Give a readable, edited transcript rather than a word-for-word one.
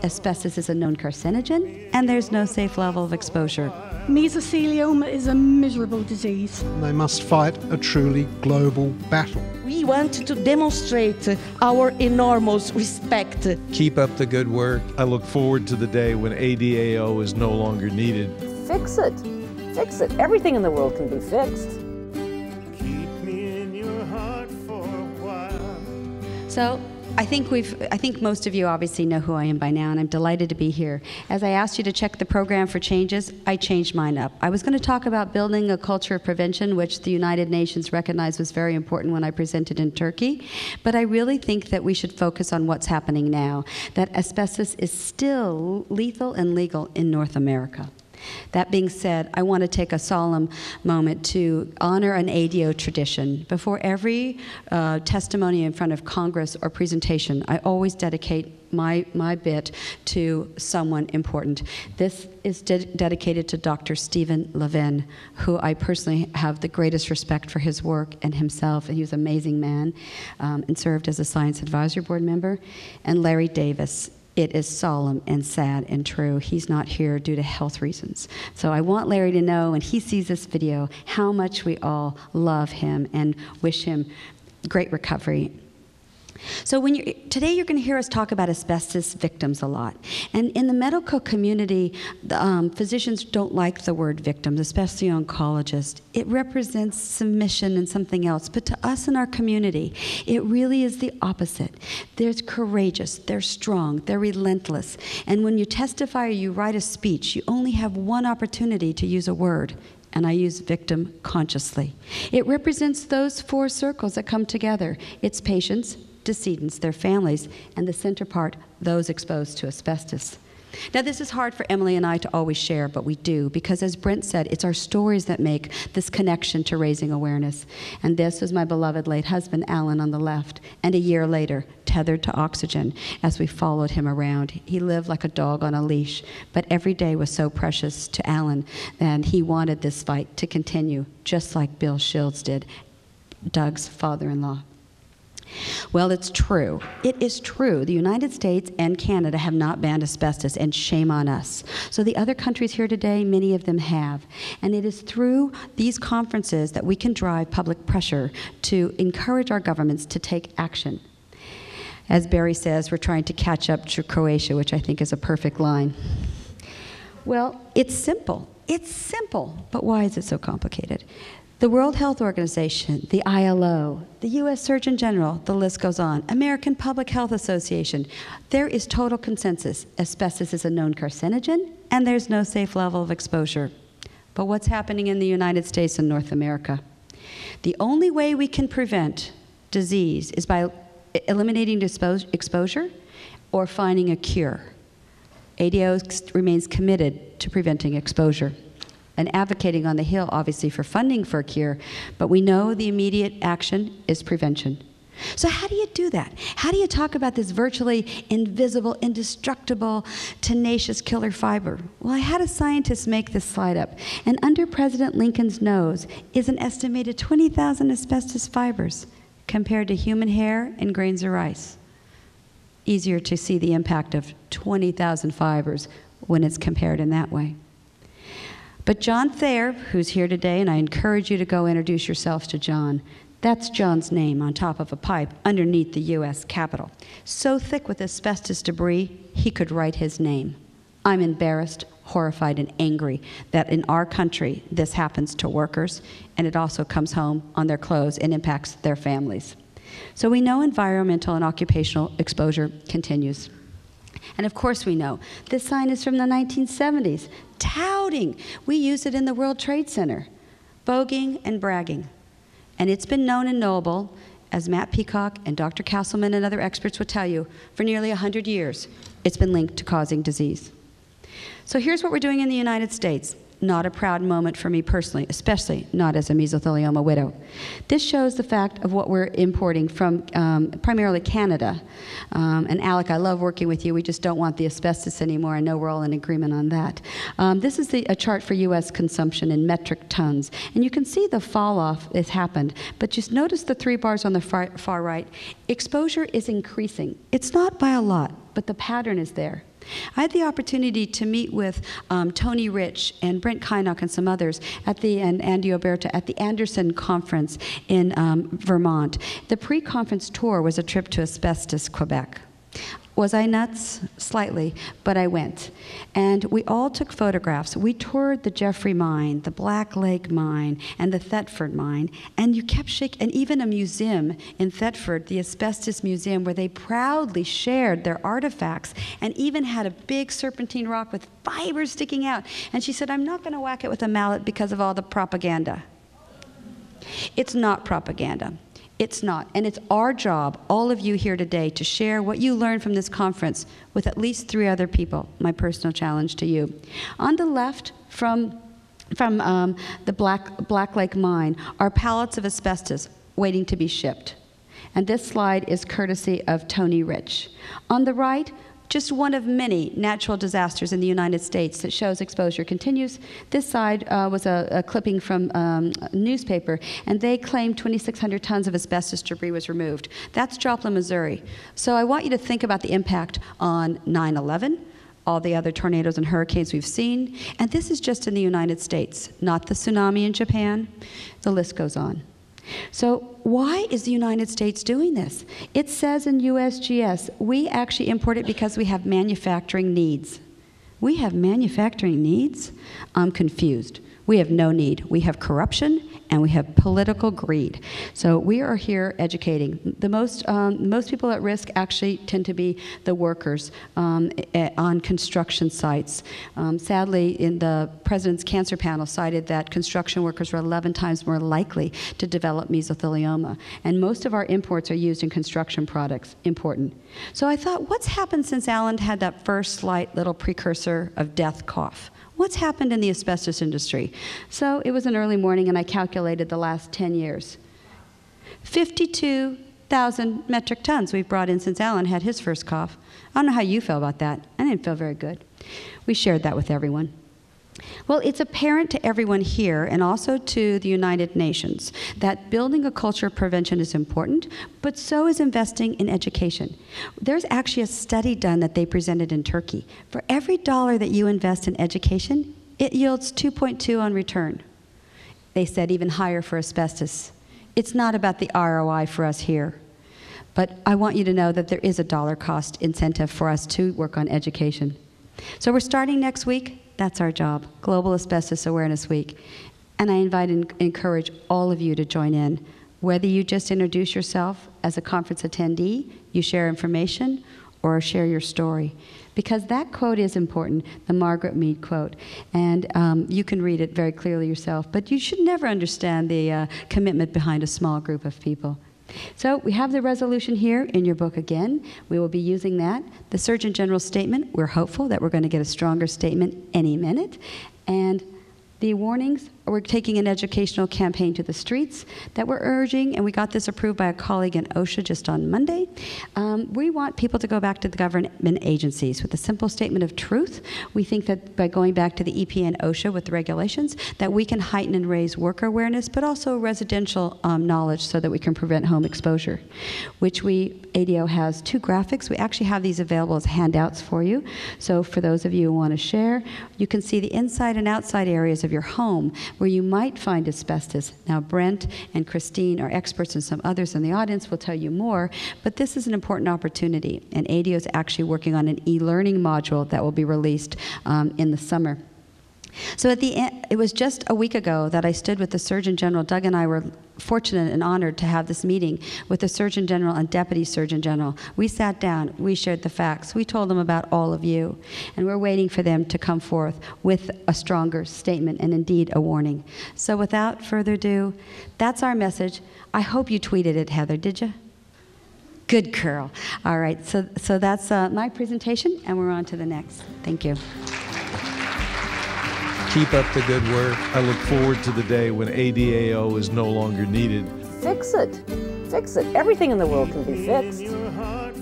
Asbestos is a known carcinogen, and there's no safe level of exposure. Mesothelioma is a miserable disease. They must fight a truly global battle. We want to demonstrate our enormous respect. Keep up the good work. I look forward to the day when ADAO is no longer needed. Fix it. Fix it. Everything in the world can be fixed. Keep me in your heart for a while. So I think most of you obviously know who I am by now, and I'm delighted to be here. As I asked you to check the program for changes, I changed mine up. I was going to talk about building a culture of prevention, which the United Nations recognized was very important when I presented in Turkey. But I really think that we should focus on what's happening now, that asbestos is still lethal and legal in North America. That being said, I want to take a solemn moment to honor an ADAO tradition. Before every testimony in front of Congress or presentation, I always dedicate my bit to someone important. This is dedicated to Dr. Stephen Levin, who I personally have the greatest respect for his work and himself. He was an amazing man and served as a Science Advisory Board member. And Larry Davis. It is solemn and sad and true. He's not here due to health reasons. So I want Larry to know, when he sees this video, how much we all love him and wish him great recovery. So today you're going to hear us talk about asbestos victims a lot. And in the medical community, physicians don't like the word victims, especially oncologists. It represents submission and something else. But to us in our community, it really is the opposite. They're courageous, they're strong, they're relentless. And when you testify or you write a speech, you only have one opportunity to use a word. And I use victim consciously. It represents those four circles that come together. It's patients, decedents, their families, and the center part, those exposed to asbestos. Now, this is hard for Emily and I to always share, but we do, because as Brent said, it's our stories that make this connection to raising awareness. And this was my beloved late husband, Alan, on the left, and a year later, tethered to oxygen as we followed him around. He lived like a dog on a leash, but every day was so precious to Alan, and he wanted this fight to continue, just like Bill Shields did, Doug's father-in-law. Well, it's true. It is true. The United States and Canada have not banned asbestos, and shame on us. So the other countries here today, many of them have. And it is through these conferences that we can drive public pressure to encourage our governments to take action. As Barry says, we're trying to catch up to Croatia, which I think is a perfect line. Well, it's simple. It's simple. But why is it so complicated? The World Health Organization, the ILO, the U.S. Surgeon General, the list goes on, American Public Health Association, there is total consensus. Asbestos is a known carcinogen, and there's no safe level of exposure. But what's happening in the United States and North America? The only way we can prevent disease is by eliminating exposure or finding a cure. ADAO remains committed to preventing exposure and advocating on the Hill, obviously, for funding for a cure, but we know the immediate action is prevention. So how do you do that? How do you talk about this virtually invisible, indestructible, tenacious killer fiber? Well, I had a scientist make this slide up, and under President Lincoln's nose is an estimated 20,000 asbestos fibers compared to human hair and grains of rice. Easier to see the impact of 20,000 fibers when it's compared in that way. But John Thayer, who's here today, and I encourage you to go introduce yourselves to John. That's John's name on top of a pipe underneath the U.S. Capitol. So thick with asbestos debris, he could write his name. I'm embarrassed, horrified, and angry that in our country this happens to workers, and it also comes home on their clothes and impacts their families. So we know environmental and occupational exposure continues. And of course we know, this sign is from the 1970s, touting. We use it in the World Trade Center, voguing and bragging. And it's been known and knowable, as Matt Peacock and Dr. Castleman and other experts will tell you, for nearly 100 years, it's been linked to causing disease. So here's what we're doing in the United States. Not a proud moment for me personally, especially not as a mesothelioma widow. This shows the fact of what we're importing from primarily Canada. And Alec, I love working with you. We just don't want the asbestos anymore. I know we're all in agreement on that. This is a chart for U.S. consumption in metric tons. And you can see the fall off has happened. But just notice the 3 bars on the far right. Exposure is increasing. It's not by a lot, but the pattern is there. I had the opportunity to meet with Tony Rich and Brent Kynock and some others and Andy Oberta at the Anderson Conference in Vermont. The pre-conference tour was a trip to Asbestos, Quebec. Was I nuts? Slightly, but I went. And we all took photographs. We toured the Jeffrey Mine, the Black Lake Mine, and the Thetford Mine, and you kept shaking, and even a museum in Thetford, the Asbestos Museum, where they proudly shared their artifacts and even had a big serpentine rock with fibers sticking out. And she said, I'm not gonna whack it with a mallet because of all the propaganda. It's not propaganda. It's not. And it's our job, all of you here today, to share what you learned from this conference with at least 3 other people. My personal challenge to you. On the left, from the Black Lake Mine, are pallets of asbestos waiting to be shipped. And this slide is courtesy of Tony Rich. On the right, just one of many natural disasters in the United States that shows exposure continues. This side was a clipping from a newspaper, and they claimed 2,600 tons of asbestos debris was removed. That's Joplin, Missouri. So I want you to think about the impact on 9/11, all the other tornadoes and hurricanes we've seen, and this is just in the United States, not the tsunami in Japan. The list goes on. So why is the United States doing this? It says in USGS, we actually import it because we have manufacturing needs. We have manufacturing needs? I'm confused. We have no need. We have corruption and we have political greed. So we are here educating. The most people at risk actually tend to be the workers on construction sites. Sadly, in the President's Cancer Panel cited that construction workers are 11 times more likely to develop mesothelioma. And most of our imports are used in construction products. Important. So I thought, what's happened since Alan had that first slight little precursor of death cough? What's happened in the asbestos industry? So it was an early morning, and I calculated the last 10 years. 52,000 metric tons we've brought in since Alan had his first cough. I don't know how you feel about that. I didn't feel very good. We shared that with everyone. Well, it's apparent to everyone here and also to the United Nations that building a culture of prevention is important, but so is investing in education. There's actually a study done that they presented in Turkey. For every dollar that you invest in education, it yields 2.2 on return. They said even higher for asbestos. It's not about the ROI for us here. But I want you to know that there is a dollar cost incentive for us to work on education. So we're starting next week. That's our job, Global Asbestos Awareness Week. And I invite and encourage all of you to join in. Whether you just introduce yourself as a conference attendee, you share information, or share your story. Because that quote is important, the Margaret Mead quote. And you can read it very clearly yourself. But you should never understand the commitment behind a small group of people. So we have the resolution here in your book again. We will be using that. The Surgeon General's statement, we're hopeful that we're going to get a stronger statement any minute. And the warnings, we're taking an educational campaign to the streets that we're urging, and we got this approved by a colleague in OSHA just on Monday. We want people to go back to the government agencies with a simple statement of truth. We think that by going back to the EPA and OSHA with the regulations, that we can heighten and raise worker awareness, but also residential knowledge so that we can prevent home exposure, which ADAO has 2 graphics. We actually have these available as handouts for you. So for those of you who want to share, you can see the inside and outside areas of your home where you might find asbestos. Now, Brent and Christine are experts, and some others in the audience will tell you more, but this is an important opportunity, and ADAO is actually working on an e-learning module that will be released in the summer. So at the end, it was just a week ago that I stood with the Surgeon General. Doug and I were fortunate and honored to have this meeting with the Surgeon General and Deputy Surgeon General. We sat down, we shared the facts, we told them about all of you, and we're waiting for them to come forth with a stronger statement and indeed a warning. So without further ado, that's our message. I hope you tweeted it, Heather, did you? Good girl. All right, so that's my presentation, and we're on to the next. Thank you. Keep up the good work. I look forward to the day when ADAO is no longer needed. Fix it. Fix it. Everything in the world can be fixed. Your heart